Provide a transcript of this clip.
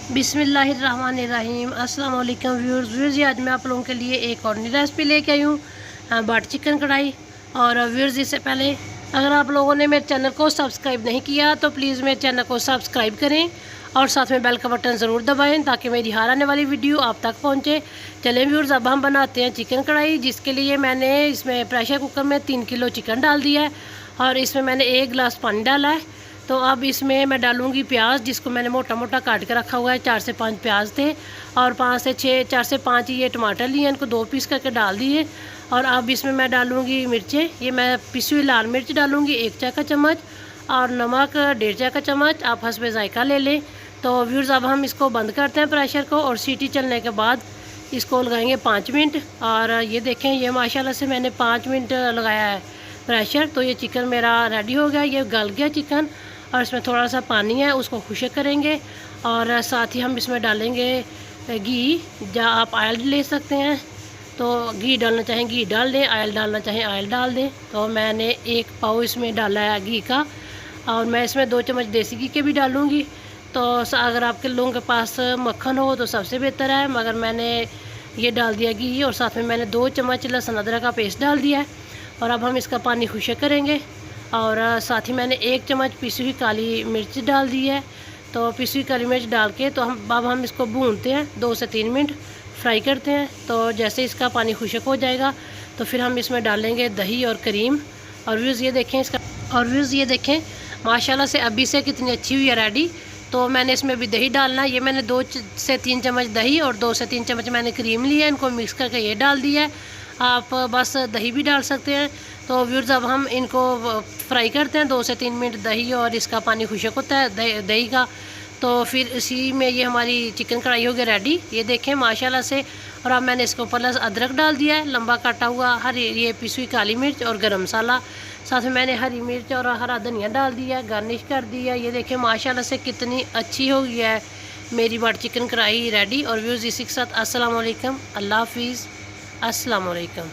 बिस्मिल्लाहिर्रहमानिर्रहीम। अस्सलाम वालेकुम व्यूअर्स। आज मैं आप लोगों के लिए एक और नई रेसिपी लेके आई हूँ, बटर चिकन कढ़ाई। और व्यूअर्स, इससे पहले अगर आप लोगों ने मेरे चैनल को सब्सक्राइब नहीं किया तो प्लीज़ मेरे चैनल को सब्सक्राइब करें और साथ में बेल का बटन ज़रूर दबाएं ताकि मेरी हर आने वाली वीडियो आप तक पहुँचे। चलें व्यूअर्स, अब हम बनाते हैं चिकन कढ़ाई, जिसके लिए मैंने इसमें प्रेशर कुकर में 3 किलो चिकन डाल दिया है और इसमें मैंने 1 गिलास पानी डाला है। तो अब इसमें मैं डालूँगी प्याज, जिसको मैंने मोटा मोटा काट के रखा हुआ है। 4 से 5 प्याज थे और 4 से 5 ये टमाटर लिए, इनको 2 पीस करके डाल दिए। और अब इसमें मैं डालूँगी मिर्चें, ये मैं पिसी हुई लाल मिर्च डालूँगी 1 चाय का चम्मच और नमक 1.5 चाय का चम्मच, आप हस्बे ज़ायका ले लें। तो व्यूअर्स, अब हम इसको बंद करते हैं प्रेशर को और सीटी चलने के बाद इसको लगाएंगे 5 मिनट। और ये देखें, ये माशाल्लाह से मैंने 5 मिनट लगाया है प्रेशर, तो ये चिकन मेरा रेडी हो गया, ये गल गया चिकन। और इसमें थोड़ा सा पानी है, उसको खुश्क करेंगे और साथ ही हम इसमें डालेंगे घी, या आप ऑयल ले सकते हैं। तो घी डालना चाहें घी डाल दें, ऑयल डालना चाहें ऑयल डाल दें। तो मैंने 1 पाव इसमें डाला है घी का, और मैं इसमें 2 चम्मच देसी घी के भी डालूँगी। तो अगर आपके लोगों के पास मक्खन हो तो सबसे बेहतर है, मगर मैंने ये डाल दिया घी और साथ में मैंने 2 चम्मच लहसुन अदरक का पेस्ट डाल दिया है। और अब हम इसका पानी खुश्क करेंगे और साथ ही मैंने 1 चम्मच पिसी हुई काली मिर्च डाल दी है। तो पिसी हुई काली मिर्च डाल के तो अब हम इसको भूनते हैं, 2 से 3 मिनट फ्राई करते हैं। तो जैसे इसका पानी खुश्क हो जाएगा तो फिर हम इसमें डालेंगे दही और क्रीम। और व्यूज़ ये देखें माशाल्लाह से अभी से कितनी अच्छी हुई है रेडी। तो मैंने इसमें भी दही डालना है, ये मैंने 2 से 3 चम्मच दही और 2 से 3 चम्मच मैंने क्रीम लिया है, इनको मिक्स करके ये डाल दिया है। आप बस दही भी डाल सकते हैं। तो व्यूअर्स, अब हम इनको फ्राई करते हैं 2 से 3 मिनट, दही और इसका पानी खुश्क होता है दही का। तो फिर इसी में ये हमारी चिकन कढ़ाई हो गई रेडी, ये देखें माशाल्लाह से। और अब मैंने इसके ऊपर अदरक डाल दिया है, लंबा काटा हुआ, हरी ये पिसी हुई काली मिर्च और गरम मसाला, साथ में मैंने हरी मिर्च और हरा धनिया डाल दिया, गार्निश कर दिया। ये देखें माशाल्लाह से कितनी अच्छी हो गई है मेरी बटर चिकन कढ़ाई रेडी। और व्यूअर्स, इसी के साथ अस्सलाम वालेकुम, अल्लाह हाफिज़, अस्सलाम वालेकुम।